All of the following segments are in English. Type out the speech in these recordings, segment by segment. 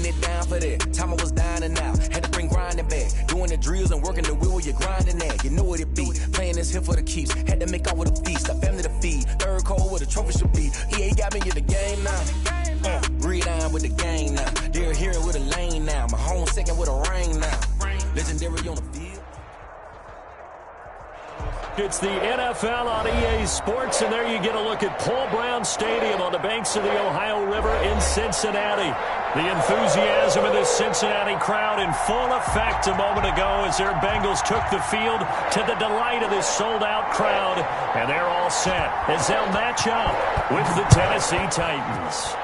putting it down for that. Time I was dying and out, had to bring grinding back. Doing the drills and working the wheel where you're grinding at. You know what it be, playing this here for the keeps. Had to make off with a feast, a family to feed. Third cold where the trophy should be. EA got me in the game now. Breathe down with the gang now. They're here with a lane now. My home second with a ring now. Legendary on the field. It's the NFL on EA Sports, and there you get a look at Paul Brown Stadium on the banks of the Ohio River in Cincinnati. The enthusiasm of this Cincinnati crowd in full effect a moment ago as their Bengals took the field to the delight of this sold-out crowd, and they're all set as they'll match up with the Tennessee Titans.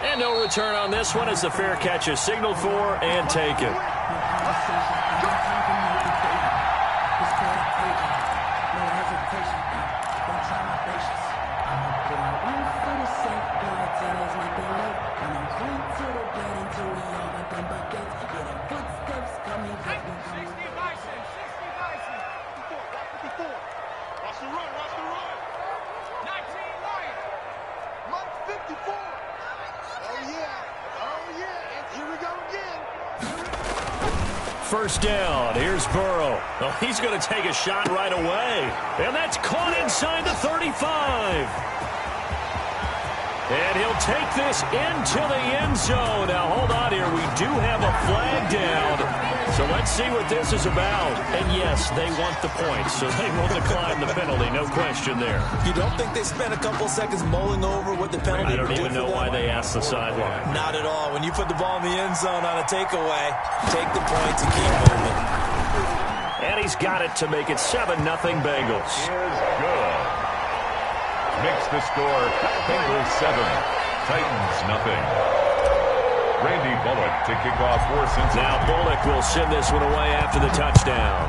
And no return on this one as the fair catch is signaled for and taken. First down, here's Burrow. Oh, he's going to take a shot right away. And that's caught inside the 35. And he'll take this into the end zone. Now, hold on here. We do have a flag down. So let's see what this is about. And, yes, they want the points, so they will decline the penalty. No question there. You don't think they spent a couple seconds mulling over what the penalty I don't even know why they asked the sideline. Not at all. When you put the ball in the end zone on a takeaway, take the points and keep moving. And he's got it to make it 7-0 Bengals. Is good. Makes the score Bengals 7, Titans nothing. Randy Bullock to kick off for Cincinnati. Now Bullock will send this one away after the touchdown.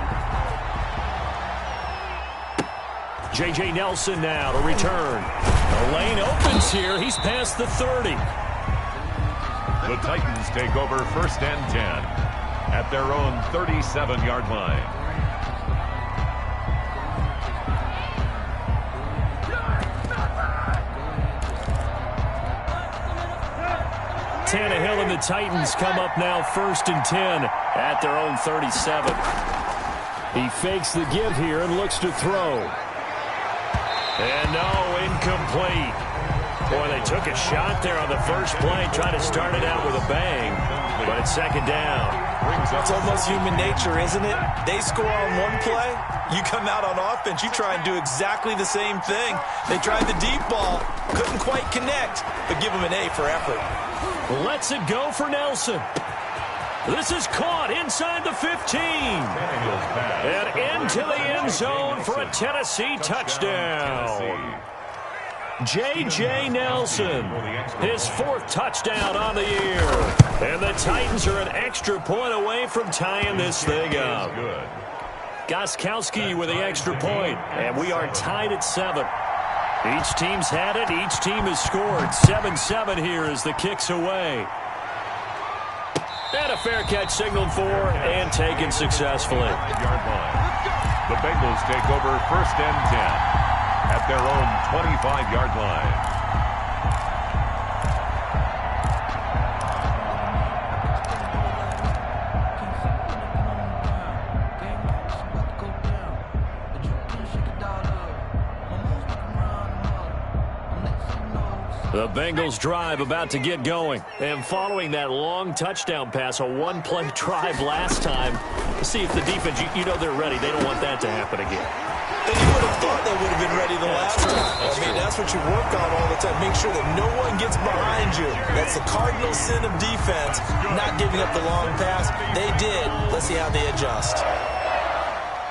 J.J. Nelson now to return. The lane opens here. He's past the 30. The Titans take over 1st and 10 at their own 37-yard line. Tannehill and the Titans come up now 1st and 10 at their own 37. He fakes the give here and looks to throw. And no, incomplete. Boy, they took a shot there on the first play, trying to start it out with a bang, but it's 2nd down. It's almost human nature, isn't it? They score on one play, you come out on offense, you try and do exactly the same thing. They tried the deep ball, couldn't quite connect, but give them an A for effort. Lets it go for Nelson. This is caught inside the 15. And into the end zone for a Tennessee touchdown. J.J. Nelson, his 4th touchdown on the year. And the Titans are an extra point away from tying this thing up. Gostkowski with the extra point, and we are tied at 7. Each team's had it. Each team has scored. 7-7 here as the kick's away. And a fair catch signaled for and taken successfully. Yard line. The Bengals take over 1st and 10 at their own 25-yard line. The Bengals drive about to get going. And following that long touchdown pass, a one-play drive last time, let's see if the defense, you know they're ready. They don't want that to happen again. And you would have thought they would have been ready the last time. That's what you work on all the time. Make sure that no one gets behind you. That's the cardinal sin of defense, not giving up the long pass. They did. Let's see how they adjust.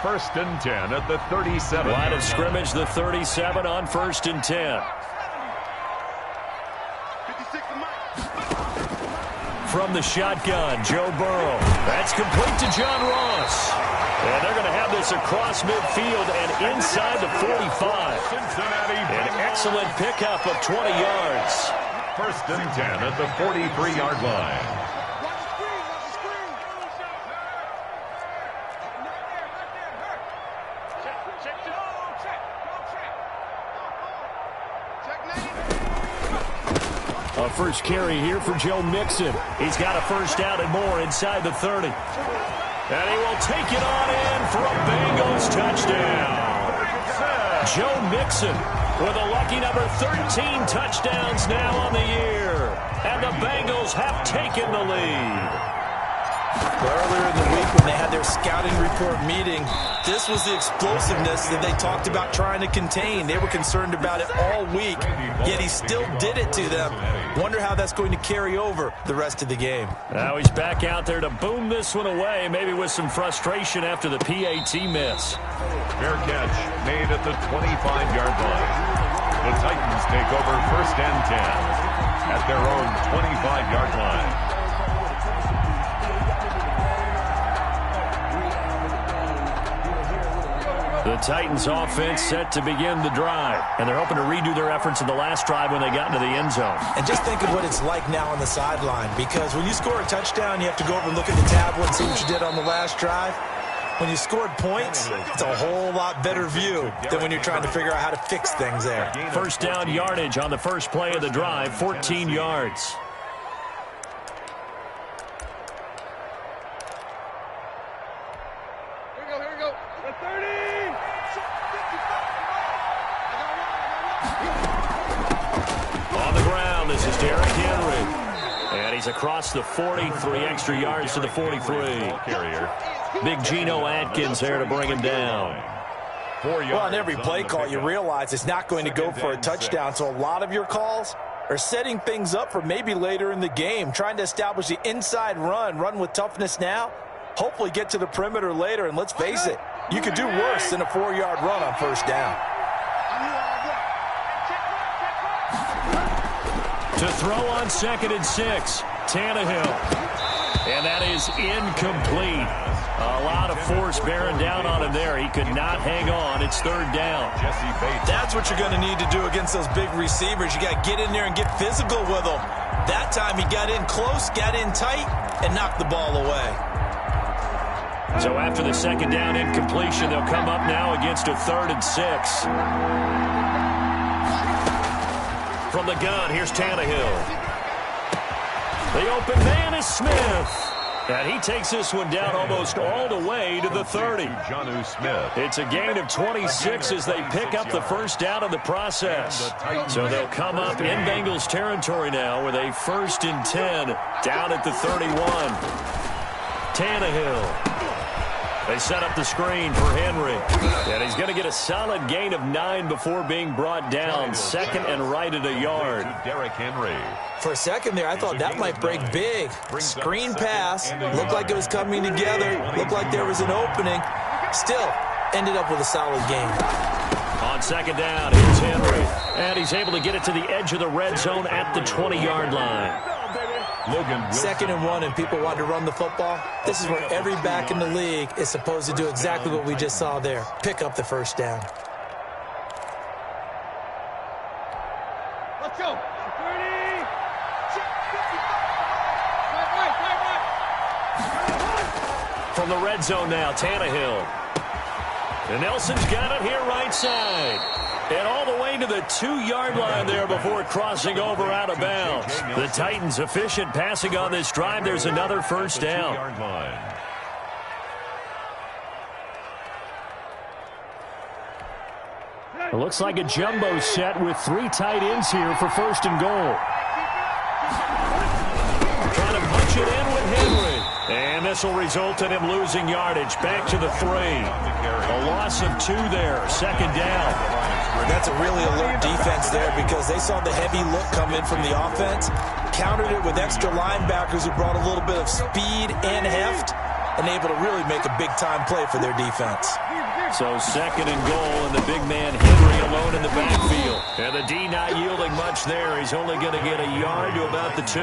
1st and 10 at the 37. Line of scrimmage, the 37 on 1st and 10. From the shotgun, Joe Burrow. That's complete to John Ross. And they're going to have this across midfield and inside the 45. An excellent pickup of 20 yards. 1st and 10 at the 43-yard line. A first carry here for Joe Mixon. He's got a first down and more inside the 30. And he will take it on in for a Bengals touchdown. Joe Mixon with a lucky number 13 touchdowns now on the year. And the Bengals have taken the lead. Earlier in the week when they had their scouting report meeting, this was the explosiveness that they talked about trying to contain. They were concerned about it all week, yet he still did it to them. Wonder how that's going to carry over the rest of the game. Now he's back out there to boom this one away, maybe with some frustration after the PAT miss. Fair catch made at the 25-yard line. The Titans take over 1st and 10 at their own 25-yard line. The Titans offense set to begin the drive, and they're hoping to redo their efforts in the last drive when they got into the end zone. And just think of what it's like now on the sideline, because when you score a touchdown, you have to go over and look at the tablet and see what you did on the last drive. When you scored points, it's a whole lot better view than when you're trying to figure out how to fix things there. First down yardage on the first play of the drive, 14 yards. Across the 40, 3 extra yards to the 43. Big Geno Atkins there to bring him down. Well, on every play call, you realize it's not going to go for a touchdown, so a lot of your calls are setting things up for maybe later in the game, trying to establish the inside run with toughness now, hopefully get to the perimeter later, and let's face it, you could do worse than a 4-yard run on first down. To throw on 2nd and 6, Tannehill. And that is incomplete. A lot of force bearing down on him there. He could not hang on. It's 3rd down. That's what you're going to need to do against those big receivers. You got to get in there and get physical with them. That time he got in close, got in tight, and knocked the ball away. So after the 2nd down incompletion, they'll come up now against a 3rd and 6. From the gun, here's Tannehill. The open man is Smith. And he takes this one down almost all the way to the 30. It's a gain of 26 as they pick up the first down in the process. So they'll come up in Bengals territory now with a 1st and 10 down at the 31. Tannehill. They set up the screen for Henry. And he's going to get a solid gain of 9 before being brought down. 2nd and right at a yard. For a second there, I thought that might break big. Screen pass. Looked like it was coming together. Looked like there was an opening. Still, ended up with a solid gain. On 2nd down, here's Henry. And he's able to get it to the edge of the red zone at the 20-yard line. 2nd and 1, and people want to run the football. This is where every back in the league is supposed to do exactly what we just saw there. Pick up the first down. Let's go. From the red zone now, Tannehill. And Nelson's got it here right side. And all the way to the 2-yard line there before crossing over out of bounds. The Titans efficient passing on this drive. There's another first down. It looks like a jumbo set with 3 tight ends here for 1st and goal. Trying to punch it in with Henry. And this will result in him losing yardage. Back to the 3. A loss of 2 there. 2nd down. That's a really alert defense there because they saw the heavy look come in from the offense, countered it with extra linebackers who brought a little bit of speed and heft, and able to really make a big-time play for their defense. So 2nd and goal, and the big man Henry alone in the backfield. And the D not yielding much there. He's only going to get a yard to about the 2.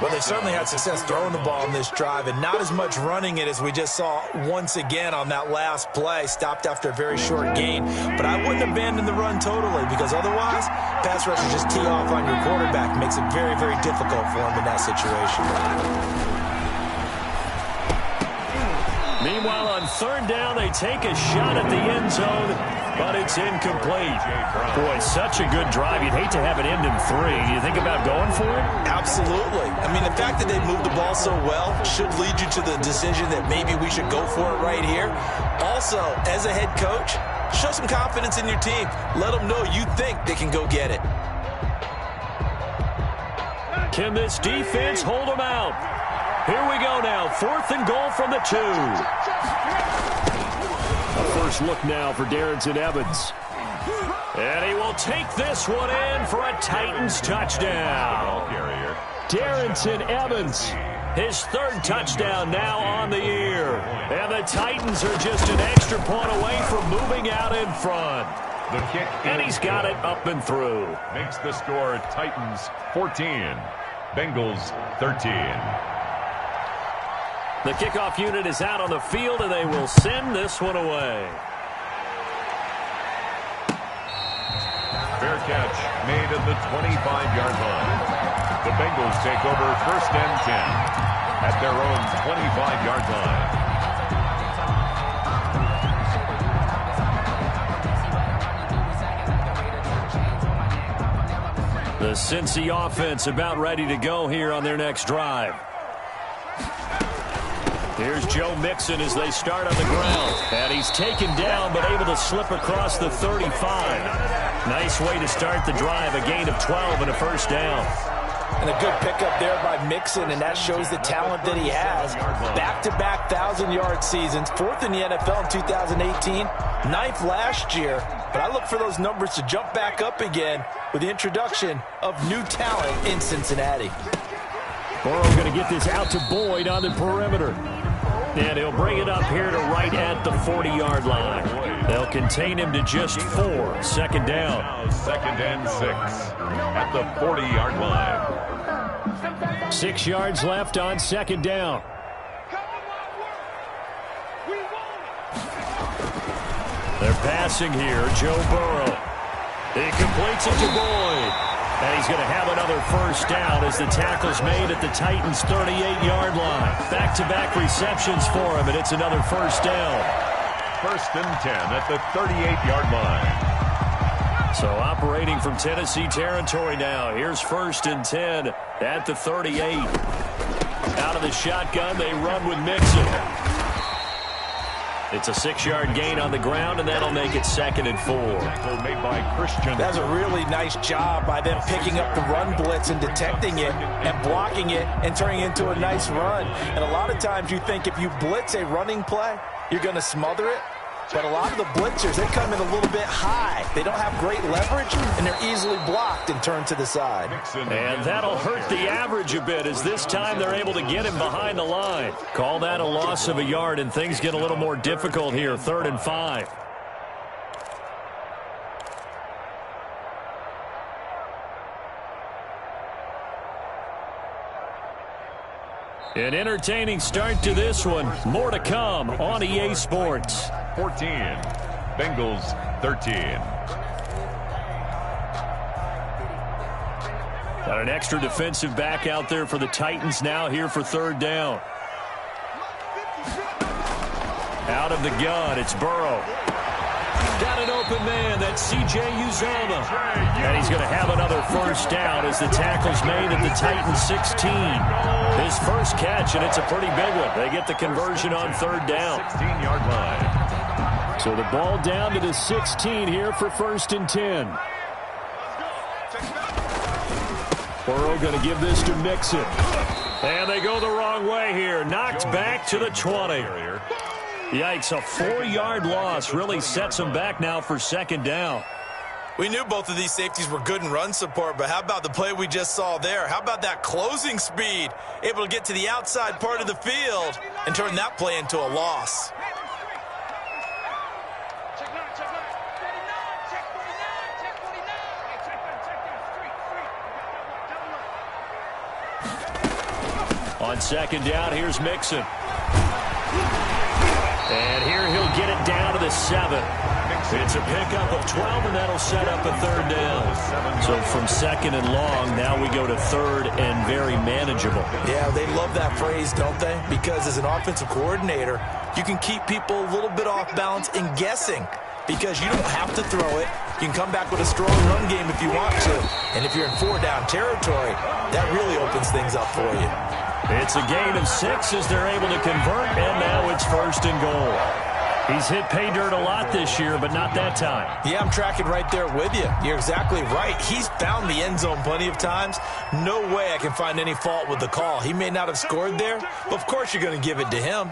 Well, they certainly had success throwing the ball in this drive and not as much running it as we just saw once again on that last play. Stopped after a very short gain. But I wouldn't abandon the run totally because otherwise, pass rushers just tee off on your quarterback. Makes it very, very difficult for him in that situation. Meanwhile, on third down, they take a shot at the end zone, but it's incomplete. Boy, such a good drive. You'd hate to have it end in 3. You think about going for it? Absolutely. I mean, the fact that they moved the ball so well should lead you to the decision that maybe we should go for it right here. Also, as a head coach, show some confidence in your team. Let them know you think they can go get it. Can this defense hold them out? Here we go now. 4th and goal from the 2. A first look now for Darrington Evans. And he will take this one in for a Titans touchdown. Darrington Evans, his 3rd touchdown now on the year. And the Titans are just an extra point away from moving out in front. The kick, and he's got it up and through. Makes the score Titans 14, Bengals 13. The kickoff unit is out on the field, and they will send this one away. Fair catch made at the 25-yard line. The Bengals take over 1st and 10 at their own 25-yard line. The Cincy offense about ready to go here on their next drive. Here's Joe Mixon as they start on the ground. And he's taken down but able to slip across the 35. Nice way to start the drive. A gain of 12 and a first down. And a good pickup there by Mixon, and that shows the talent that he has. Back-to-back 1,000-yard seasons, 4th in the NFL in 2018, 9th last year. But I look for those numbers to jump back up again with the introduction of new talent in Cincinnati. Burrow going to get this out to Boyd on the perimeter. And he'll bring it up here to right at the 40-yard line. They'll contain him to just 4. Second down. 2nd and 6 at the 40-yard line. 6 yards left on 2nd down. They're passing here. Joe Burrow. He completes it to Boyd. And he's going to have another first down as the tackle's made at the Titans' 38-yard line. Back-to-back receptions for him, and it's another first down. 1st and 10 at the 38-yard line. So operating from Tennessee territory now. Here's 1st and 10 at the 38. Out of the shotgun, they run with Mixon. It's a 6-yard gain on the ground, and that'll make it 2nd and 4. Made by Christian. That's a really nice job by them picking up the run blitz and detecting it and blocking it and turning it into a nice run. And a lot of times you think if you blitz a running play, you're going to smother it. But a lot of the blitzers, they come in a little bit high. They don't have great leverage, and they're easily blocked and turned to the side. And that'll hurt the average a bit as this time they're able to get him behind the line. Call that a loss of a yard, and things get a little more difficult here. 3rd and 5. An entertaining start to this one. More to come on EA Sports. 14, Bengals 13. Got an extra defensive back out there for the Titans now here for 3rd down. Out of the gun, it's Burrow. Got an open man, that's C.J. Uzomah. And he's going to have another first down as the tackle's made at the Titans' 16. His first catch, and it's a pretty big one. They get the conversion on 3rd down. 16-yard line. So the ball down to the 16 here for 1st and 10. Burrow going to give this to Mixon. And they go the wrong way here. Knocked back to the 20. Yikes, a 4-yard loss really sets them back now for 2nd down. We knew both of these safeties were good in run support, but how about the play we just saw there? How about that closing speed? Able to get to the outside part of the field and turn that play into a loss. On 2nd down, here's Mixon. And here he'll get it down to the 7. It's a pickup of 12, and that'll set up a third down. So from second and long, now we go to third and very manageable. Yeah, they love that phrase, don't they? Because as an offensive coordinator, you can keep people a little bit off balance and guessing because you don't have to throw it. You can come back with a strong run game if you want to. And if you're in four-down territory, that really opens things up for you. It's a gain of 6 as they're able to convert, and now it's first and goal. He's hit pay dirt a lot this year, but not that time. Yeah, I'm tracking right there with you. You're exactly right. He's found the end zone plenty of times. No way I can find any fault with the call. He may not have scored there, but of course you're going to give it to him.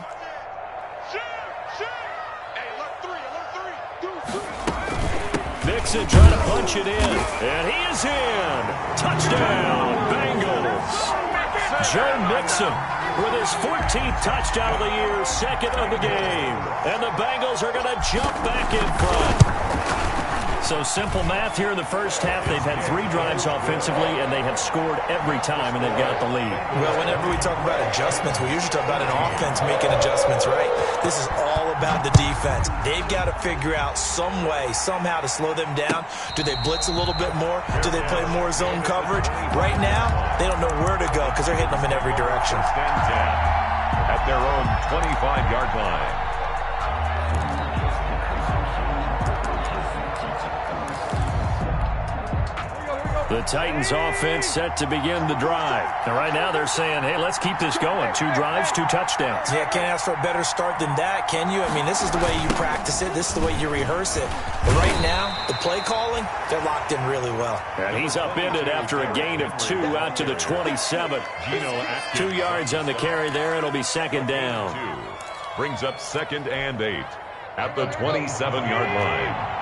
Mixon trying to punch it in, and he is in. Touchdown, Bengals. Joe Mixon with his 14th touchdown of the year, second of the game. And the Bengals are going to jump back in front. So simple math here in the first half. They've had 3 drives offensively, and they have scored every time, and they've got the lead. Well, whenever we talk about adjustments, we usually talk about an offense making adjustments, right? This is all about the defense. They've got to figure out some way, somehow to slow them down. Do they blitz a little bit more? Do they play more zone coverage? Right now, they don't know where to go because they're hitting them in every direction. At their own 25-yard line. The Titans offense set to begin the drive. And right now they're saying, hey, let's keep this going. 2 drives, 2 touchdowns. Yeah, can't ask for a better start than that, can you? I mean, this is the way you practice it. This is the way you rehearse it. But right now, the play calling, they're locked in really well. And he's upended after a gain of 2 out to the 27. 2 yards on the carry there. It'll be second down. Brings up 2nd and 8 at the 27-yard line.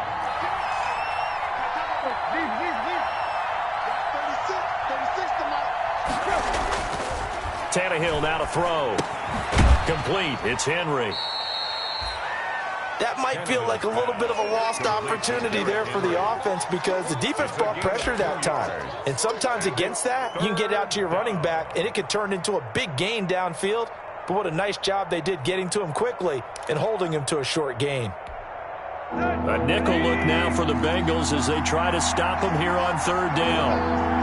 Tannehill now to throw. Complete. It's Henry. That might feel like a little bit of a lost opportunity there for the offense because the defense brought pressure that time. And sometimes against that, you can get out to your running back, and it could turn into a big gain downfield. But what a nice job they did getting to him quickly and holding him to a short gain. A nickel look now for the Bengals as they try to stop him here on third down.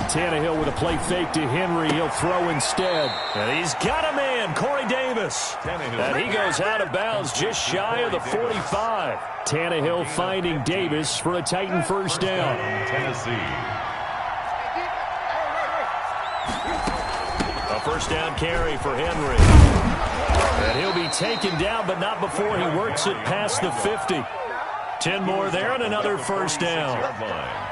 Tannehill with a play fake to Henry. He'll throw instead. And he's got a man, Corey Davis. And he goes out of bounds just shy of the 45. Tannehill finding Davis for a Titan first down. Tennessee. A first down carry for Henry. And he'll be taken down, but not before he works it past the 50. 10 more there and another first down.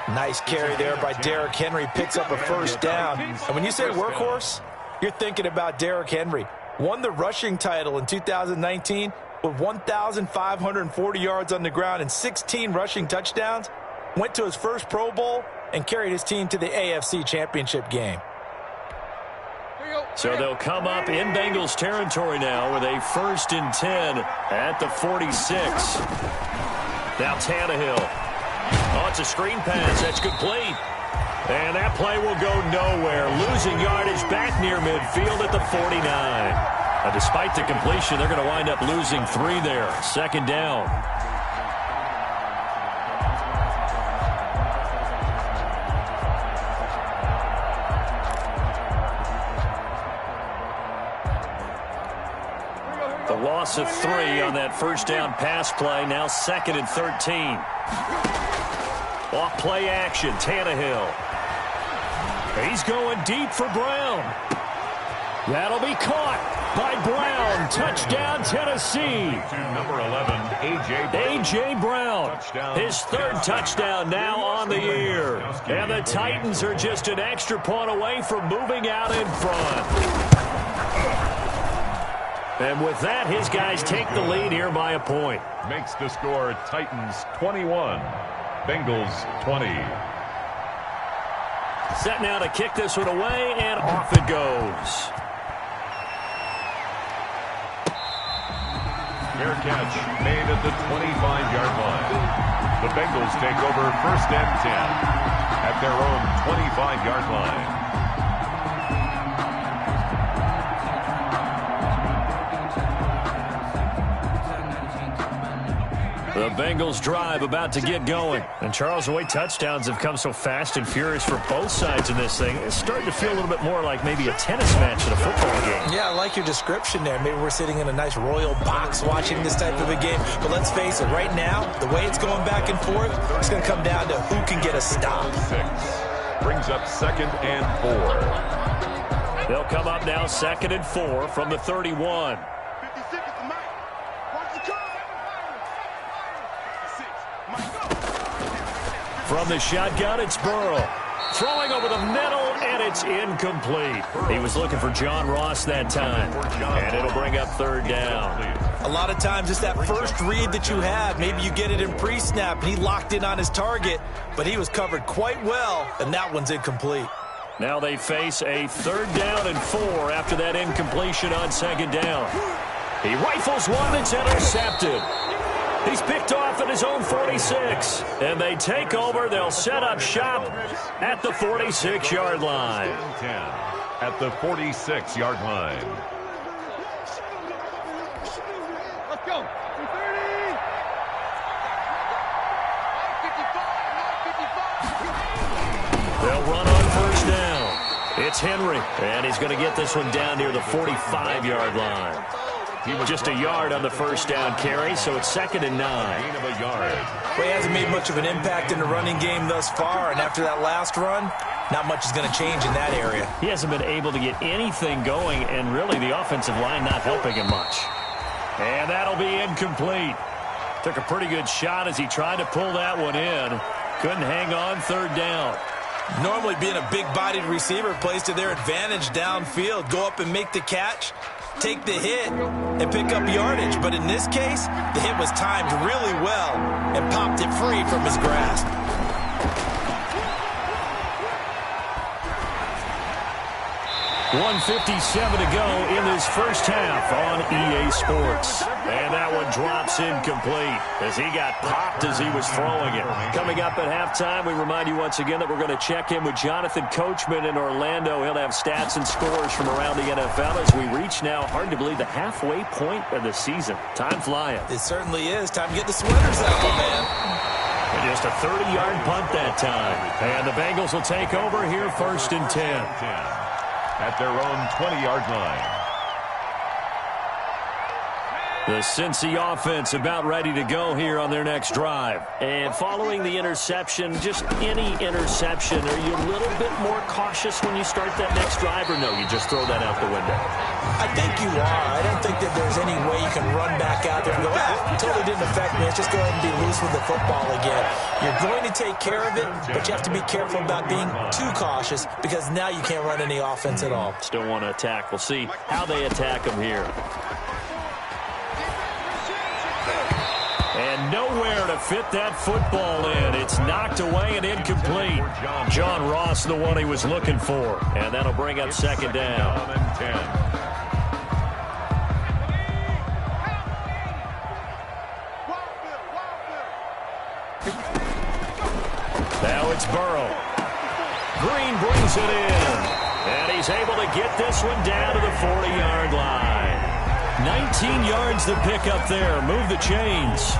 Nice carry there by Derrick Henry. Picks up a first down. And when you say workhorse, you're thinking about Derrick Henry. Won the rushing title in 2019 with 1,540 yards on the ground and 16 rushing touchdowns. Went to his first Pro Bowl and carried his team to the AFC Championship game. So they'll come up in Bengals territory now with a 1st and 10 at the 46. Now Tannehill. Oh, it's a screen pass. That's complete. And that play will go nowhere. Losing yardage back near midfield at the 49. Despite the completion, they're going to wind up losing 3 there. Second down. The loss of 3 on that first down pass play. Now 2nd and 13. Off play action, Tannehill. He's going deep for Brown. That'll be caught by Brown. Touchdown, Tennessee. Number 11, A.J. Brown. His 3rd touchdown now on the year. And the Titans are just an extra point away from moving out in front. And with that, his guys take the lead here by a point. Makes the score Titans 21, Bengals 20. Set now to kick this one away, and off it goes. Fair catch made at the 25-yard line. The Bengals take over 1st and 10 at their own 25-yard line. The Bengals drive about to get going. And Charles, the way touchdowns have come so fast and furious for both sides in this thing, it's starting to feel a little bit more like maybe a tennis match in a football game. Yeah, I like your description there. Maybe we're sitting in a nice royal box watching this type of a game. But let's face it, right now, the way it's going back and forth, it's going to come down to who can get a stop. 6 brings up 2nd and 4. They'll come up now 2nd and 4 from the 31. From the shotgun, it's Burrow. Throwing over the middle, and it's incomplete. He was looking for John Ross that time, and it'll bring up 3rd down. A lot of times, just that first read that you have, maybe you get it in pre-snap, and he locked in on his target, but he was covered quite well, and that one's incomplete. Now they face a 3rd down and 4 after that incompletion on 2nd down. He rifles one that's intercepted. He's picked off at his own 46. And they take over. They'll set up shop at the 46-yard line. 10 at the 46-yard line. Let's go. 330. They'll run on 1st down. It's Henry. And he's going to get this one down near the 45-yard line. Just a yard on the 1st down carry, so it's 2nd and 9. Gain of a yard. Well, he hasn't made much of an impact in the running game thus far, and after that last run, not much is going to change in that area. He hasn't been able to get anything going, and really the offensive line not helping him much. And that'll be incomplete. Took a pretty good shot as he tried to pull that one in. Couldn't hang on 3rd down. Normally being a big-bodied receiver plays to their advantage downfield. Go up and make the catch, take the hit, and pick up yardage. But in this case, the hit was timed really well and popped it free from his grasp. .157 to go in this first half on EA Sports. And that one drops incomplete as he got popped as he was throwing it. Coming up at halftime, we remind you once again that we're going to check in with Jonathan Coachman in Orlando. He'll have stats and scores from around the NFL as we reach now, hard to believe, the halfway point of the season. Time flying. It certainly is. Time to get the sweaters out, my man. And just a 30-yard punt that time. And the Bengals will take over here 1st and 10. At their own 20-yard line. The Cincy offense about ready to go here on their next drive. And following the interception, just any interception, are you a little bit more cautious when you start that next drive, or no, you just throw that out the window? I think you are. I don't think that there's any way you can run back out there and go, totally didn't affect me. Let's just go ahead and be loose with the football again. You're going to take care of it, but you have to be careful about being too cautious because now you can't run any offense at all. Still want to attack. We'll see how they attack them here. And nowhere to fit that football in. It's knocked away and incomplete. John Ross, the one he was looking for. And that'll bring up 2nd down. Now it's Burrow. Green brings it in. And he's able to get this one down to the 40-yard line. 19 yards to pick up there. Move the chains.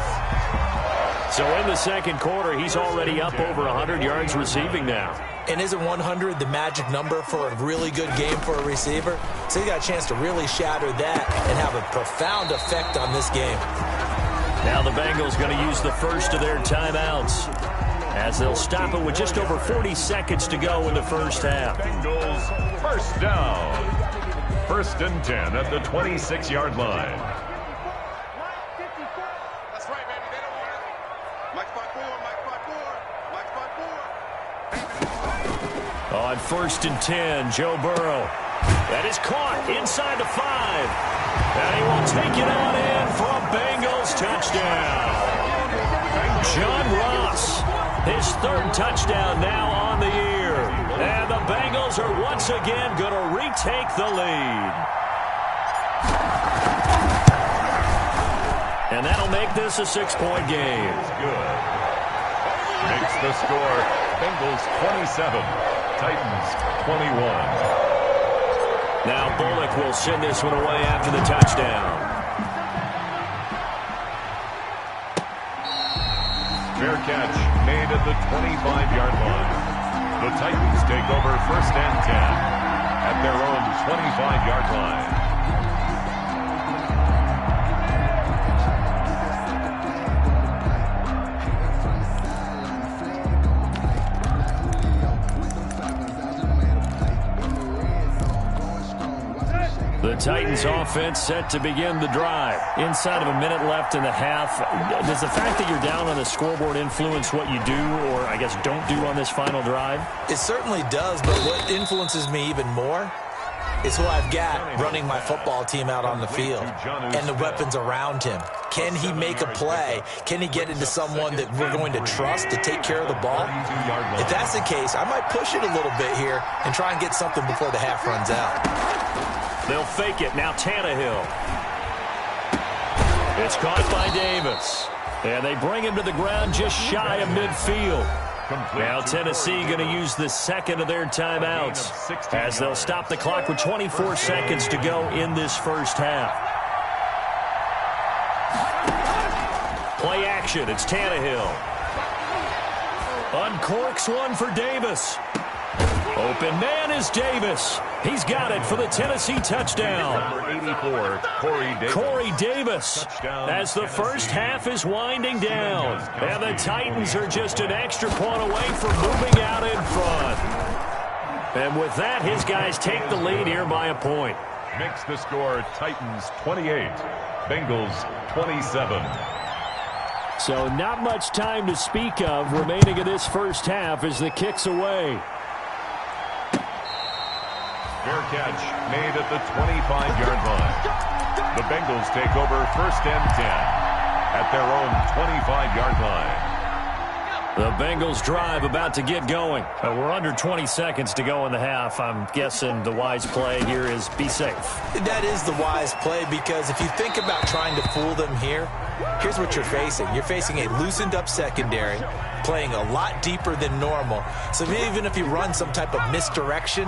So in the 2nd quarter, he's already up over 100 yards receiving now. And isn't 100 the magic number for a really good game for a receiver? So he got a chance to really shatter that and have a profound effect on this game. Now the Bengals going to use the first of their timeouts as they'll stop it with just over 40 seconds to go in the first half. Bengals 1st down. 1st and 10 at the 26-yard line. That's right, baby. They don't want it. Mike spot 4, Mike spot 4, Mike spot 4. On 1st and 10, Joe Burrow. That is caught inside the 5. And he will take it on in for a Bengals touchdown. John Ross, his 3rd touchdown now on the year. And the Bengals are once again going to retake the lead. And that'll make this a 6-point game. Good. Makes the score Bengals 27, Titans 21. Now Bullock will send this one away after the touchdown. Fair catch made at the 25-yard line. The Titans take over 1st and 10 at their own 25-yard line. The Titans offense set to begin the drive. Inside of a minute left in the half, does the fact that you're down on the scoreboard influence what you do, or I guess don't do on this final drive? It certainly does, but what influences me even more is who I've got running my football team out on the field and the weapons around him. Can he make a play? Can he get into someone that we're going to trust to take care of the ball? If that's the case, I might push it a little bit here and try and get something before the half runs out. They'll fake it. Now Tannehill. It's caught by Davis. And they bring him to the ground just shy of midfield. Now Tennessee going to use the second of their timeouts as they'll stop the clock with 24 seconds to go in this first half. Play action. It's Tannehill. Uncorks one for Davis. Open man is Davis. He's got it for the Tennessee touchdown. Number 84, Corey Davis, as the first half is winding down. And the Titans are just an extra point away from moving out in front. And with that, his guys take the lead here by a point. Makes the score Titans 28, Bengals 27. So not much time to speak of remaining in this first half as the kick's away. Fair catch made at the 25-yard line. The Bengals take over 1st and 10 at their own 25-yard line. The Bengals drive about to get going. We're under 20 seconds to go in the half. I'm guessing the wise play here is be safe. That is the wise play, because if you think about trying to fool them here, here's what you're facing. You're facing a loosened up secondary, playing a lot deeper than normal. So even if you run some type of misdirection,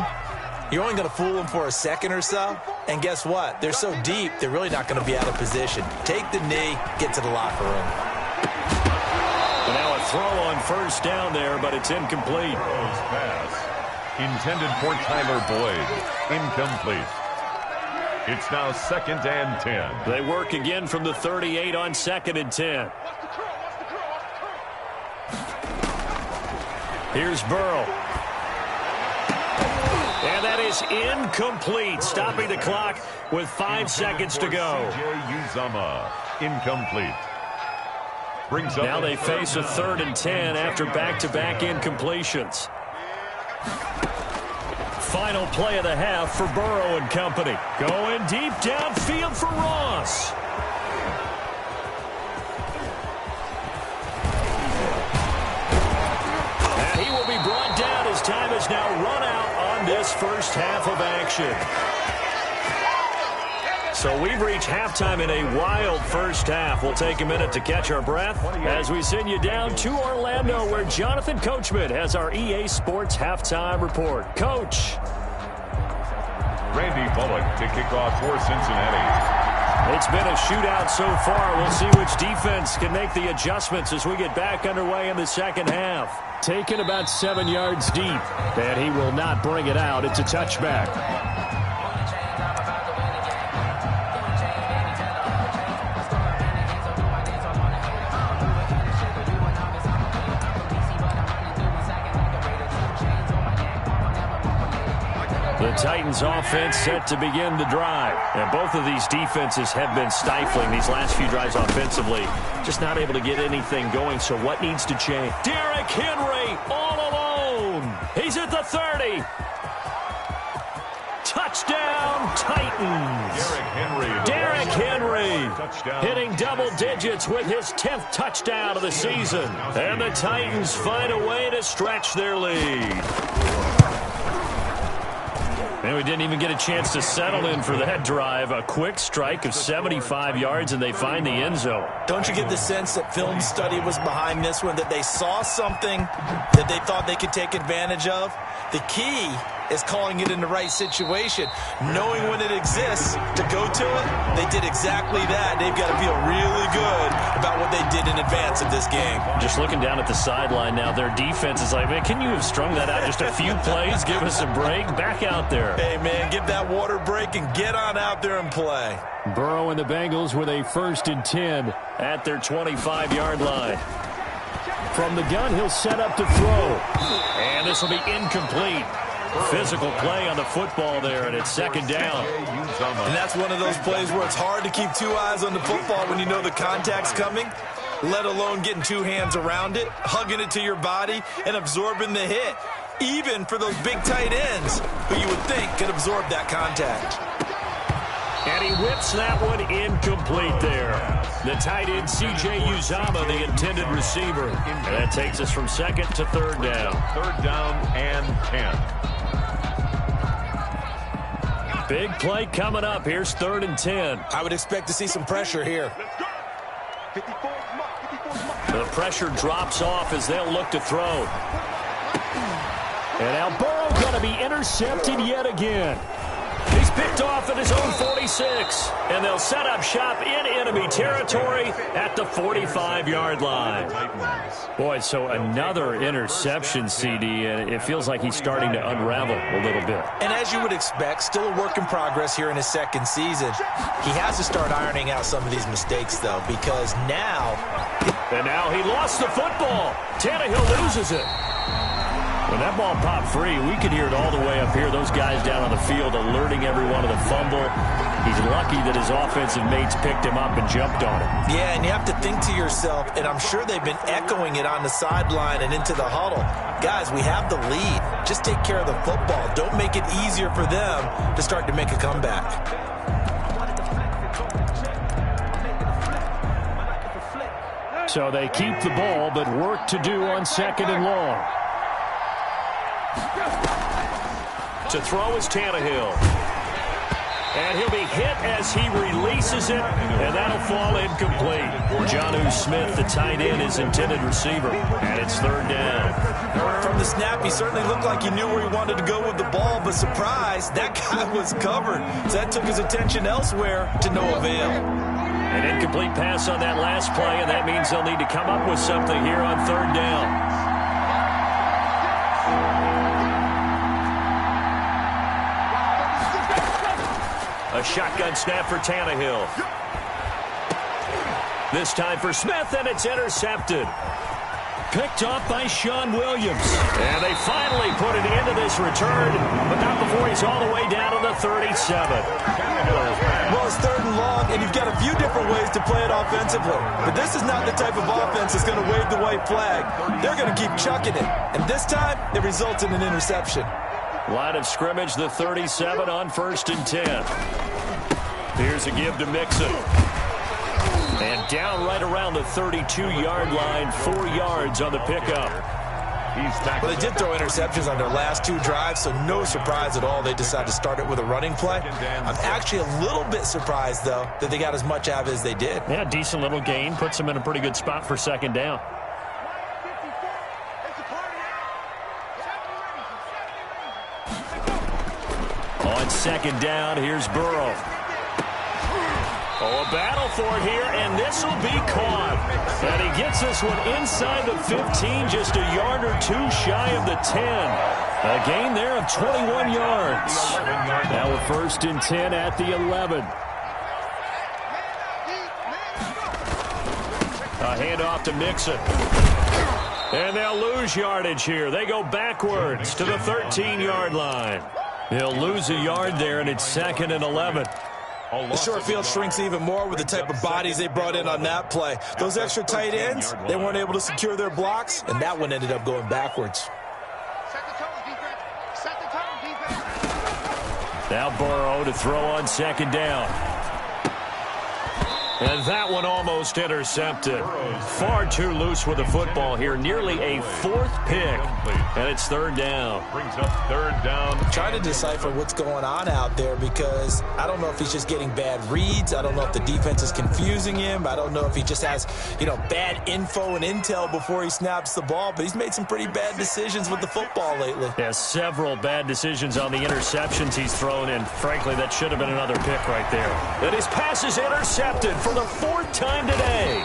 you're only going to fool them for a second or so. And guess what? They're so deep, they're really not going to be out of position. Take the knee, get to the locker room. And now a throw on first down there, but it's incomplete. Pass intended for Tyler Boyd. Incomplete. It's now 2nd and 10. They work again from the 38 on 2nd and 10. Here's Burrow. And that is incomplete, stopping the clock with 5 seconds to go. Uzama, incomplete. Brings up now they face a 3rd and 10 after back-to-back incompletions. Final play of the half for Burrow and company. Going deep downfield for Ross. And he will be brought down as time is now run out on this first half of action. So we've reached halftime in a wild first half. We'll take a minute to catch our breath as we send you down to Orlando, where Jonathan Coachman has our EA Sports halftime report. Coach. Randy Bullock to kick off for Cincinnati. It's been a shootout so far. We'll see which defense can make the adjustments as we get back underway in the second half. Taken about 7 yards deep, and he will not bring it out. It's a touchback. The Titans offense set to begin the drive. And both of these defenses have been stifling these last few drives offensively. Just not able to get anything going. So what needs to change? Derrick Henry all alone. He's at the 30. Touchdown Titans. Derrick Henry hitting double digits with his 10th touchdown of the season. And the Titans find a way to stretch their lead. And we didn't even get a chance to settle in for that drive. A quick strike of 75 yards, and they find the end zone. Don't you get the sense that film study was behind this one, that they saw something that they thought they could take advantage of? The key is calling it in the right situation. Knowing when it exists to go to it, they did exactly that. They've got to feel really good about what they did in advance of this game. Just looking down at the sideline now, their defense is like, man, can you have strung that out just a few plays? Give us a break. Back out there. Hey, man, give that water break and get on out there and play. Burrow and the Bengals with a 1st and 10 at their 25-yard line. From the gun, he'll set up to throw. And this will be incomplete. Physical play on the football there, and it's 2nd down. And that's one of those plays where it's hard to keep 2 eyes on the football when you know the contact's coming, let alone getting 2 hands around it, hugging it to your body, and absorbing the hit, even for those big tight ends who you would think could absorb that contact. And he whips that one incomplete there. The tight end, C.J. Uzomah, the intended receiver. And that takes us from 2nd to 3rd down. 3rd down and 10. Big play coming up. Here's 3rd and 10. I would expect to see some pressure here. The pressure drops off as they'll look to throw. And now Burrow going to be intercepted yet again. He's picked off at his own 46. And they'll set up shop in enemy territory at the 45-yard line. Boy, so another interception, CD, and it feels like he's starting to unravel a little bit. And as you would expect, still a work in progress here in his 2nd season. He has to start ironing out some of these mistakes, though, because now... And now he lost the football. Tannehill loses it. When that ball popped free, we could hear it all the way up here. Those guys down on the field alerting everyone of the fumble. He's lucky that his offensive mates picked him up and jumped on him. Yeah, and you have to think to yourself, and I'm sure they've been echoing it on the sideline and into the huddle. Guys, we have the lead. Just take care of the football. Don't make it easier for them to start to make a comeback. So they keep the ball, but work to do on 2nd and long. To throw is Tannehill. And he'll be hit as he releases it, and that'll fall incomplete. Jonnu Smith, the tight end, is intended receiver, and it's 3rd down. From the snap, he certainly looked like he knew where he wanted to go with the ball, but surprise, that guy was covered. So that took his attention elsewhere to no avail. An incomplete pass on that last play, and that means they'll need to come up with something here on 3rd down. A shotgun snap for Tannehill. This time for Smith, and it's intercepted. Picked off by Sean Williams. And they finally put an end to this return, but not before he's all the way down to the 37. Well, it's 3rd and long, and you've got a few different ways to play it offensively. But this is not the type of offense that's going to wave the white flag. They're going to keep chucking it. And this time, it results in an interception. Line of scrimmage, the 37 on 1st and 10. Here's a give to Mixon. And down right around the 32-yard line, 4 yards on the pickup. Well, they did throw interceptions on their last 2 drives, so no surprise at all they decided to start it with a running play. I'm actually a little bit surprised, though, that they got as much out of it as they did. Yeah, decent little gain. Puts them in a pretty good spot for 2nd down. On 2nd down, here's Burrow. Oh, a battle for it here, and this will be caught. And he gets this one inside the 15, just a yard or 2 shy of the 10. A gain there of 21 yards. Now a 1st and 10 at the 11. A handoff to Mixon. And they'll lose yardage here. They go backwards to the 13-yard line. They'll lose a yard there, and it's 2nd and 11. The short field shrinks even more with the type of bodies they brought in on that play. Those extra tight ends, they weren't able to secure their blocks, and that one ended up going backwards. Now Burrow to throw on 2nd down. And that one almost intercepted. Far too loose with the football here. Nearly a fourth pick. And it's third down. Brings up third down. Trying to decipher what's going on out there because I don't know if he's just getting bad reads. I don't know if the defense is confusing him. I don't know if he just has, bad info and intel before he snaps the ball. But he's made some pretty bad decisions with the football lately. Yeah, several bad decisions on the interceptions he's thrown, and frankly, that should have been another pick right there. And his pass is intercepted for the fourth time today.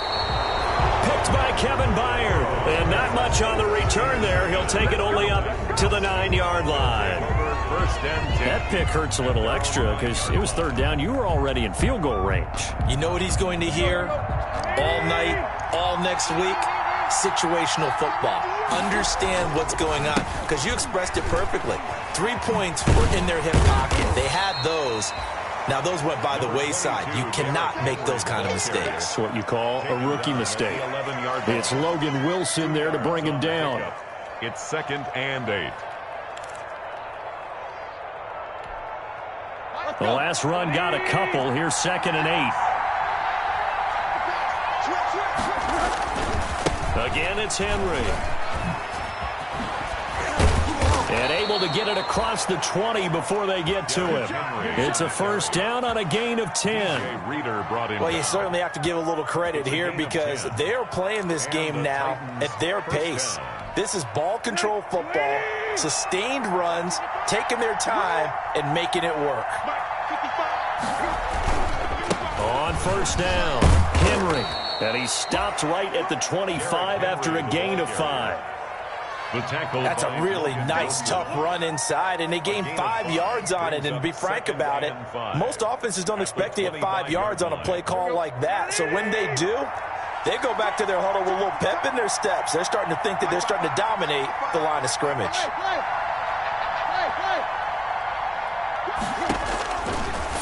Picked by Kevin Byard. And not much on the return there. He'll take it only up to the 9-yard line. First and 10. That pick hurts a little extra because it was third down. You were already in field goal range. You know what he's going to hear all night, all next week? Situational football. Understand what's going on because you expressed it perfectly. 3 points were in their hip pocket. They had those. Now, those went by the wayside. You cannot make those kind of mistakes. That's what you call a rookie mistake. It's Logan Wilson there to bring him down. It's 2nd and 8. The last run got a couple. Here's 2nd and 8. Again, it's Henry. And able to get it across the 20 before they get to him. It's a first down on a gain of 10. Well, you certainly have to give a little credit here because they're playing this game now at their pace. This is ball control football, sustained runs, taking their time, and making it work. On first down, Henry. And he stopped right at the 25 after a gain of 5. That's a really nice, tough run inside, and they gained 5 yards on it. And to be frank about it, most offenses don't expect to get 5 yards on a play call like that. So when they do, they go back to their huddle with a little pep in their steps. They're starting to think that they're starting to dominate the line of scrimmage.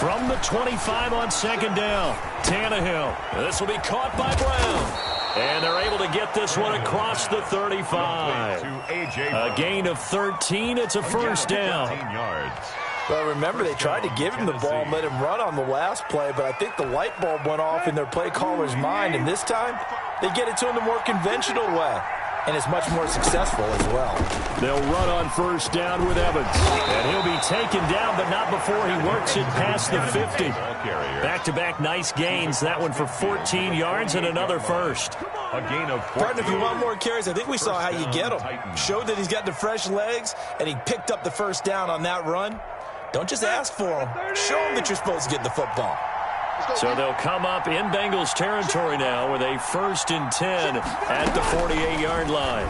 From the 25 on 2nd down, Tannehill. This will be caught by Brown. And they're able to get this one across the 35. A gain of 13. It's a first down. Well, remember, they tried to give him the ball and let him run on the last play, but I think the light bulb went off in their play caller's mind, and this time they get it to him the more conventional way. And it's much more successful as well. They'll run on first down with Evans. And he'll be taken down, but not before he works it past the 50. Back-to-back nice gains. That one for 14 yards and another first. A gain of 14. Partner, if you want more carries, I think we saw how you get him. Showed that he's got the fresh legs, and he picked up the first down on that run. Don't just ask for him. Show him that you're supposed to get the football. So they'll come up in Bengals territory now with a 1st and 10 at the 48-yard line.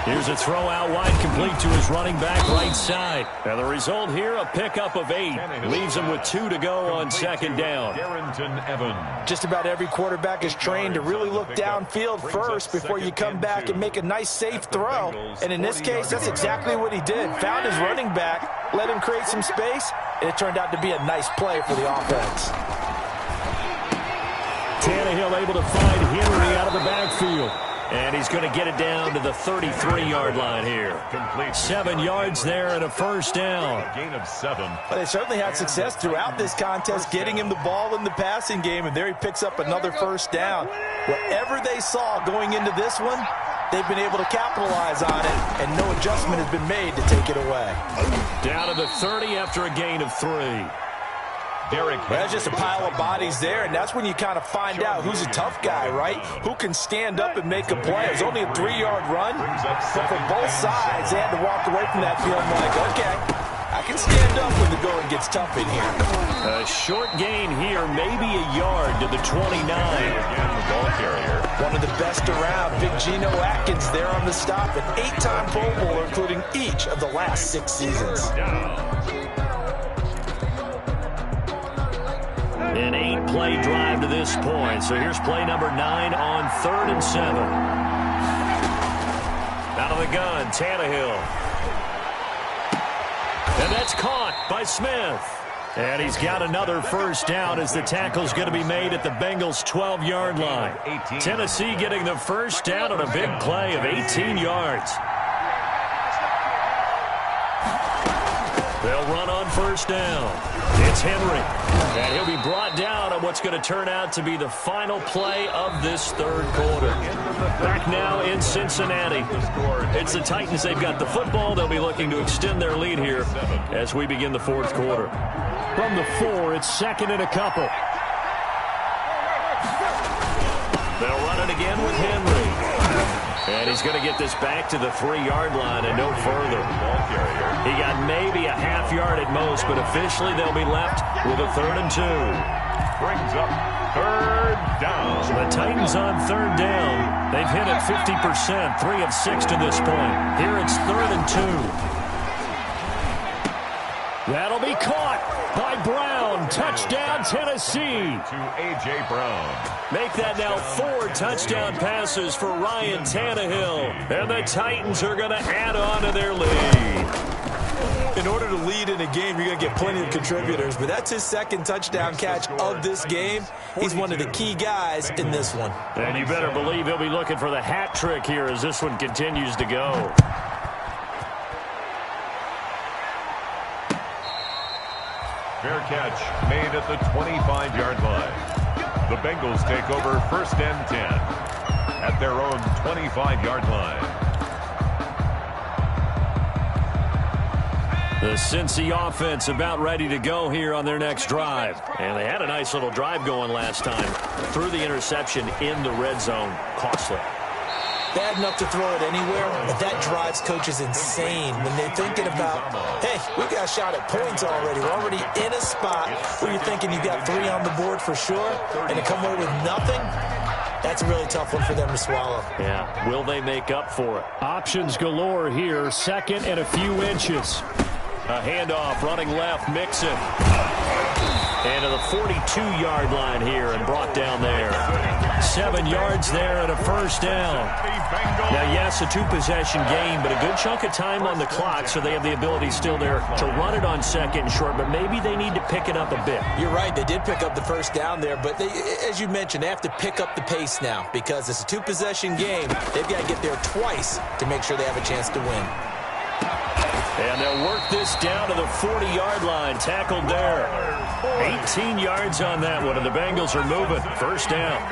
Here's a throw out wide, complete to his running back right side. And the result here, a pickup of 8. Leaves him with 2 to go on 2nd down. Just about every quarterback is trained to really look downfield first before you come back and make a nice, safe throw. And in this case, that's exactly what he did. Found his running back, let him create some space, and it turned out to be a nice play for the offense. Tannehill able to find Henry out of the backfield. And he's going to get it down to the 33-yard line here. 7 yards there and a first down. Gain of 7. But they certainly had success throughout this contest getting him the ball in the passing game, and there he picks up another first down. Whatever they saw going into this one, they've been able to capitalize on it, and no adjustment has been made to take it away. Down to the 30 after a gain of 3. That's just a pile of bodies there, and that's when you kind of find out who's a tough guy, right? Who can stand up and make a play. It was only a 3-yard run, but for both sides, they had to walk away from that feeling like, okay, I can stand up when the going gets tough in here. A short gain here, maybe a yard to the 29. Again, the ball carrier. One of the best around, Big Geno Atkins there on the stop, an 8-time Pro Bowler, including each of the last 6 seasons. An 8-play drive to this point. So here's play number 9 on 3rd and 7. Out of the gun, Tannehill. And that's caught by Smith. And he's got another first down as the tackle's going to be made at the Bengals' 12-yard line. Tennessee getting the first down on a big play of 18 yards. They'll run on first down. It's Henry. And he'll be brought down on what's going to turn out to be the final play of this third quarter. Back now in Cincinnati. It's the Titans. They've got the football. They'll be looking to extend their lead here as we begin the fourth quarter. From the 4, it's second and a couple. They'll run it again with Henry. And he's going to get this back to the 3-yard line and no further. He got maybe a half yard at most, but officially they'll be left with a 3rd and 2. Brings up 3rd down. The Titans on 3rd down. They've hit it 50%, 3 of 6 to this point. Here it's 3rd and 2. That'll be caught by Brown. Touchdown, Tennessee. To A.J. Brown. Make that now 4 touchdown passes for Ryan Tannehill. And the Titans are going to add on to their lead. In order to lead in a game, you're going to get plenty of contributors, but that's his 2nd touchdown catch of this game. He's one of the key guys in this one. And you better believe he'll be looking for the hat trick here as this one continues to go. Fair catch made at the 25-yard line. The Bengals take over 1st and 10 at their own 25-yard line. The Cincy offense about ready to go here on their next drive. And they had a nice little drive going last time. Threw the interception in the red zone. Costly. Bad enough to throw it anywhere, but that drives coaches insane when they're thinking about, hey, we got a shot at points already. We're already in a spot where you're thinking you got 3 on the board for sure, and to come away with nothing, that's a really tough one for them to swallow. Yeah, will they make up for it? Options galore here, 2nd and a few inches. A handoff, running left, Mixon. And to the 42-yard line here and brought down there. 7 yards there and a 1st down. Now, yes, a 2-possession game, but a good chunk of time on the clock, so they have the ability still there to run it on 2nd and short, but maybe they need to pick it up a bit. You're right. They did pick up the 1st down there, but they, as you mentioned, they have to pick up the pace now because it's a 2-possession game. They've got to get there twice to make sure they have a chance to win. And they'll work this down to the 40-yard line. Tackled there. 18 yards on that one, and the Bengals are moving. 1st down.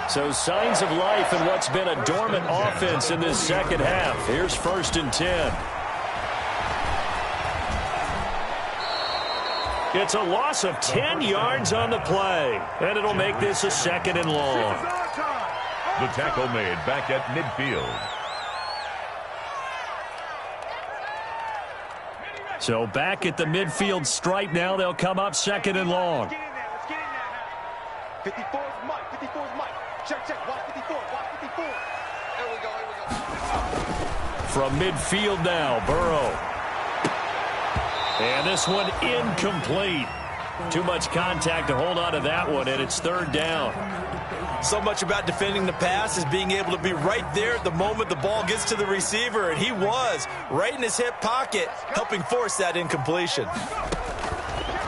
So signs of life in what's been a dormant offense in this second half. Here's 1st and 10. It's a loss of 10 yards on the play, and it'll make this a 2nd and long. The tackle made back at midfield. So back at the midfield stripe now, they'll come up 2nd and long. Let's get in there now. 54's Mike. 54's Mike. Check. Watch 54. Watch 54. Here we go. From midfield now, Burrow. And this one incomplete. Too much contact to hold on to that one, and it's 3rd down. So much about defending the pass is being able to be right there at the moment the ball gets to the receiver, and he was right in his hip pocket, helping force that incompletion.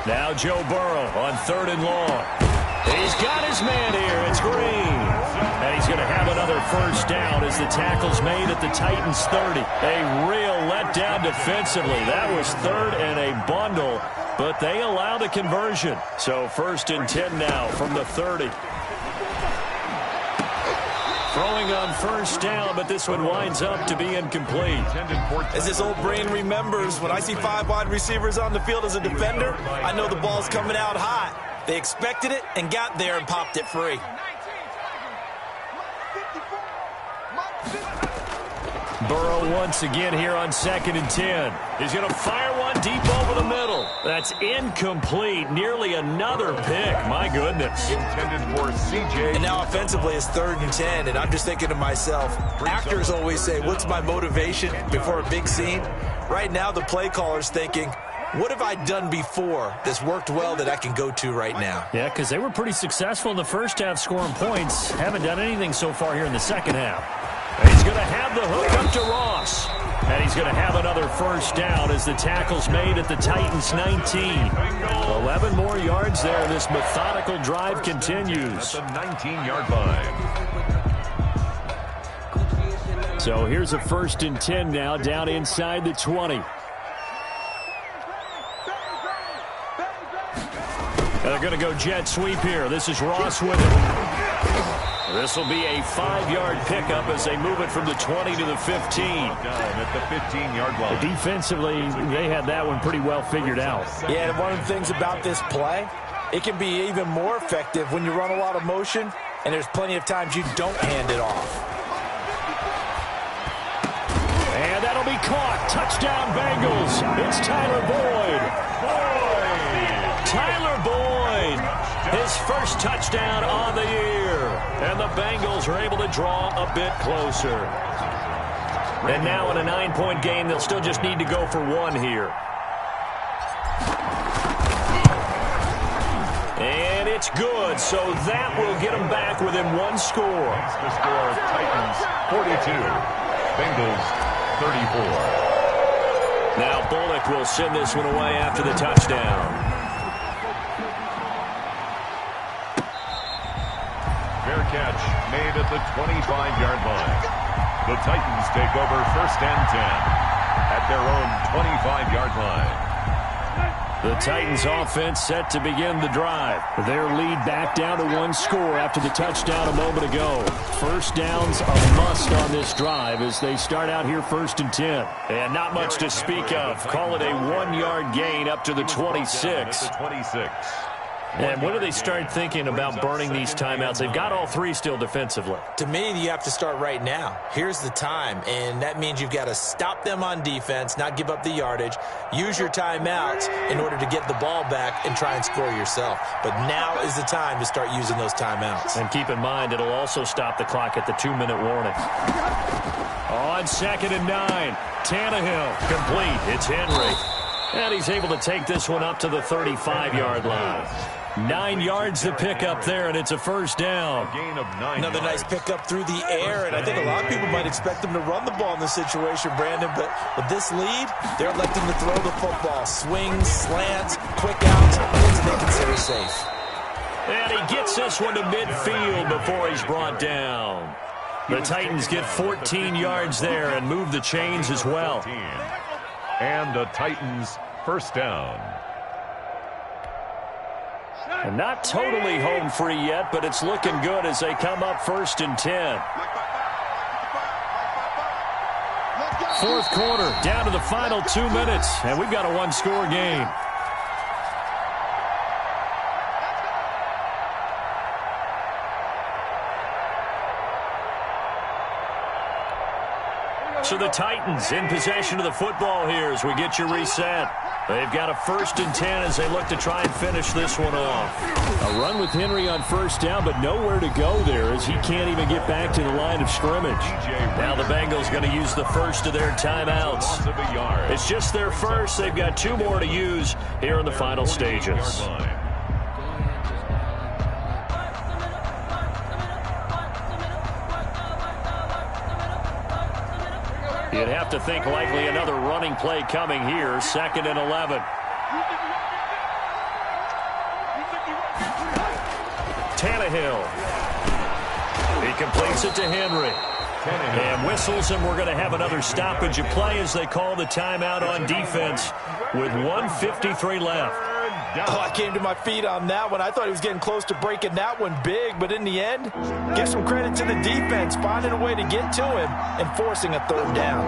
Now Joe Burrow on 3rd and long. He's got his man here. It's Green. And he's going to have another 1st down as the tackle's made at the Titans' 30. A real letdown defensively. That was 3rd and a bundle, but they allowed a conversion. So 1st and 10 now from the 30. Throwing on 1st down, but this one winds up to be incomplete. As this old brain remembers, when I see 5 wide receivers on the field as a defender, I know the ball's coming out hot. They expected it and got there and popped it free. Burrow once again here on 2nd and 10. He's going to fire one deep over the middle. That's incomplete. Nearly another pick. My goodness. Intended for C.J. And now offensively it's 3rd and 10, and I'm just thinking to myself, actors always say, what's my motivation before a big scene? Right now the play caller's thinking, what have I done before that's worked well that I can go to right now? Yeah, because they were pretty successful in the first half scoring points. Haven't done anything so far here in the second half. And he's going to have the hook up to Ross. And he's going to have another 1st down as the tackle's made at the Titans' 19. 11 more yards there. This methodical drive continues. At the 19-yard line. So here's a 1st and 10 now down inside the 20. They're going to go jet sweep here. This is Ross with it. This will be a 5-yard pickup as they move it from the 20 to the 15. At the 15-yard line. Defensively, they had that one pretty well figured out. Yeah, and one of the things about this play, it can be even more effective when you run a lot of motion, and there's plenty of times you don't hand it off. And that'll be caught. Touchdown, Bengals. It's Tyler Boyd. Tyler Boyd, his first touchdown on the year. And the Bengals are able to draw a bit closer. And now in a 9-point game, they'll still just need to go for one here. And it's good, so that will get them back within one score. The score, Titans 42, Bengals 34. Now Bullock will send this one away after the touchdown. Fair catch made at the 25-yard line. The Titans take over 1st and 10 at their own 25-yard line. The Titans offense set to begin the drive. Their lead back down to one score after the touchdown a moment ago. First downs a must on this drive as they start out here 1st and 10. And not much to speak of. Call it a 1-yard gain up to the 26. And when do they start thinking about burning these timeouts? They've got all three still defensively. To me, you have to start right now. Here's the time, and that means you've got to stop them on defense, not give up the yardage, use your timeouts in order to get the ball back and try and score yourself. But now is the time to start using those timeouts. And keep in mind, it'll also stop the clock at the 2-minute warning. On 2nd and 9, Tannehill complete. It's Henry. And he's able to take this one up to the 35-yard line. 9 yards to pick up there, and it's a first down. A gain of 9 Another yards. nice pickup through the air, and I think a lot of people might expect them to run the ball in this situation, Brandon, but with this lead, they're electing to throw the football. Swings, slants, quick outs, things they consider safe. And he gets this one to midfield before he's brought down. The Titans get 14 yards there and move the chains as well. And the Titans first down. And not totally home free yet, but it's looking good as they come up 1st and 10. Fourth quarter, down to the final 2 minutes, and we've got a one-score game. So the Titans in possession of the football here as we get you reset. They've got a 1st and 10 as they look to try and finish this one off. A run with Henry on first down, but nowhere to go there as he can't even get back to the line of scrimmage. Now the Bengals going to use the first of their timeouts. It's just their first. They've got 2 more to use here in the final stages. You'd have to think likely another running play coming here. 2nd and 11. Tannehill. He completes it to Henry. And whistles, and we're going to have another stoppage of play as they call the timeout on defense with 1:53 left. Oh, I came to my feet on that one. I thought he was getting close to breaking that one big, but in the end, give some credit to the defense, finding a way to get to him and forcing a 3rd down.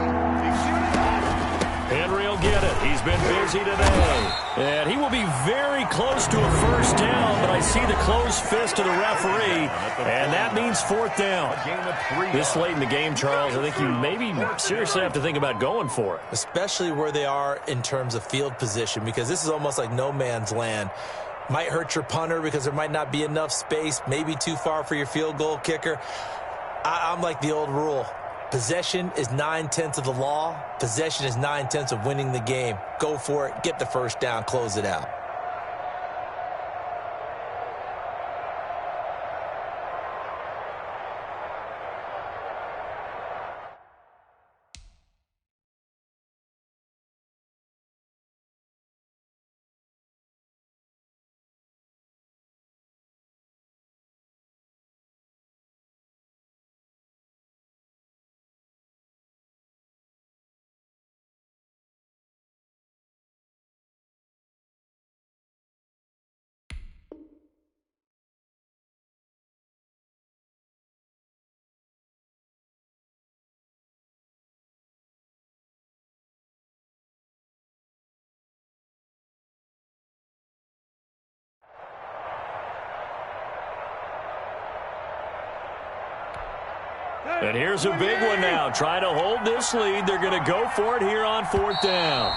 Henry will get it. He's been busy today. And he will be very close to a first down, but I see the closed fist of the referee, and that means 4th down. This late in the game, Charles, I think you maybe seriously have to think about going for it. Especially where they are in terms of field position, because this is almost like no man's land. Might hurt your punter because there might not be enough space, maybe too far for your field goal kicker. I'm like the old rule. Possession is 9/10 of the law. Possession is 9/10 of winning the game. Go for it. Get the first down. Close it out. And here's a big one now. Trying to hold this lead. They're going to go for it here on 4th down.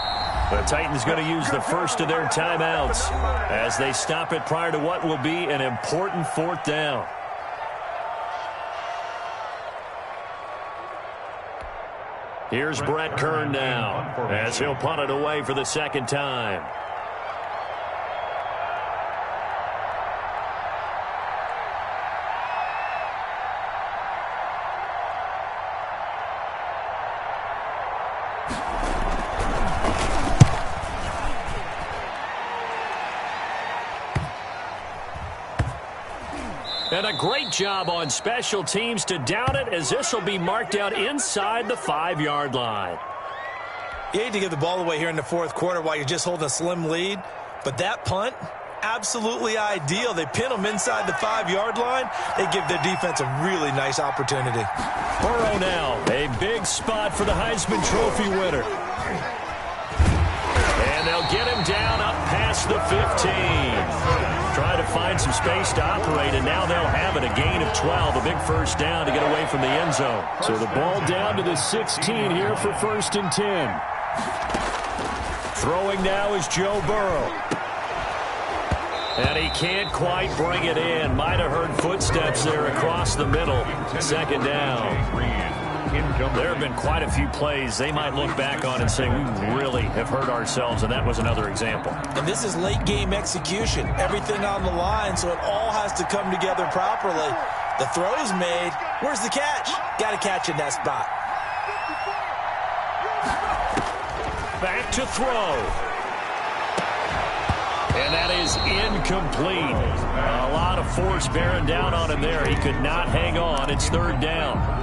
The Titans going to use the first of their timeouts as they stop it prior to what will be an important 4th down. Here's Brett Kern now as he'll punt it away for the second time. And a great job on special teams to down it, as this will be marked out inside the 5-yard line. You hate to give the ball away here in the 4th quarter while you're just holding a slim lead, but that punt, absolutely ideal. They pin them inside the 5-yard line. They give their defense a really nice opportunity. Burrow now, a big spot for the Heisman Trophy winner. And they'll get him down up past the 15. Try to find some space to operate, and now they'll have it. A gain of 12, a big first down to get away from the end zone. So the ball down to the 16 here for 1st and 10. Throwing now is Joe Burrow. And he can't quite bring it in. Might have heard footsteps there across the middle. 2nd down. There have been quite a few plays they might look back on and say, we really have hurt ourselves, and that was another example. And this is late-game execution. Everything on the line, so it all has to come together properly. The throw's made. Where's the catch? Got to catch in that spot. Back to throw. And that is incomplete. A lot of force bearing down on him there. He could not hang on. It's 3rd down.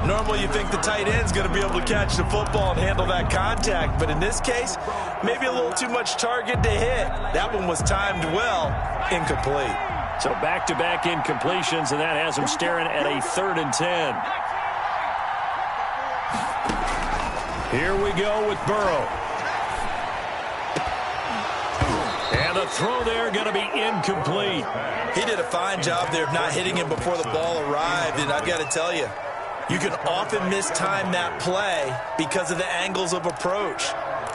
Normally you think the tight end's going to be able to catch the football and handle that contact, but in this case, maybe a little too much target to hit. That one was timed well, incomplete. So back-to-back incompletions, and that has him staring at a 3rd and 10. Here we go with Burrow. And the throw there going to be incomplete. He did a fine job there of not hitting him before the ball arrived, and I've got to tell you, you can often mistime that play because of the angles of approach.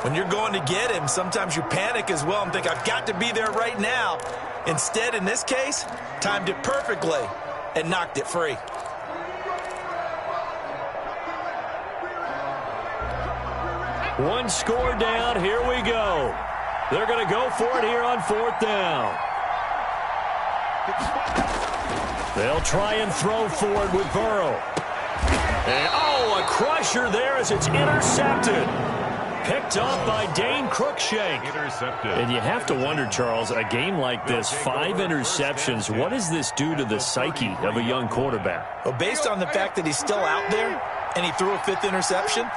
When you're going to get him, sometimes you panic as well and think, I've got to be there right now. Instead, in this case, timed it perfectly and knocked it free. One score down. Here we go. They're going to go for it here on 4th down. They'll try and throw forward with Burrow. And, a crusher there as it's intercepted. Picked off by Dane Cruikshank. Intercepted. And you have to wonder, Charles, a game like this, 5 interceptions, what does this do to the psyche of a young quarterback? Well, based on the fact that he's still out there and he threw a 5th interception,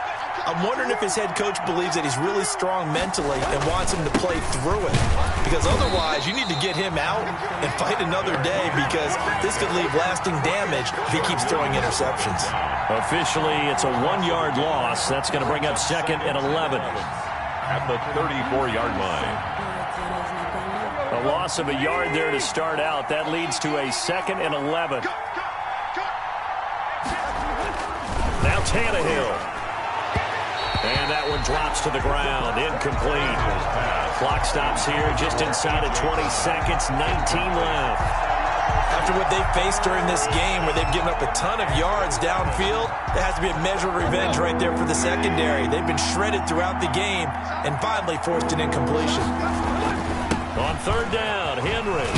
I'm wondering if his head coach believes that he's really strong mentally and wants him to play through it. Because otherwise, you need to get him out and fight another day, because this could leave lasting damage if he keeps throwing interceptions. Officially, it's a 1-yard loss. That's going to bring up 2nd and 11. At the 34-yard line. A loss of a yard there to start out. That leads to a 2nd and 11. Now Tannehill. And that one drops to the ground. Incomplete. Clock stops here just inside of 20 seconds. 19 left. After what they've faced during this game, where they've given up a ton of yards downfield, there has to be a measure of revenge right there for the secondary. They've been shredded throughout the game and finally forced an incompletion. On 3rd down, Henry.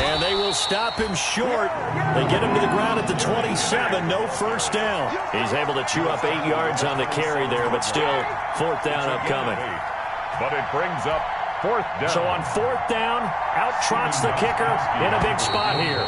And they will stop him short. They get him to the ground at the 27. No first down. He's able to chew up 8 yards on the carry there, but still 4th down upcoming. But it brings up 4th down. So on 4th down, out trots the kicker in a big spot here.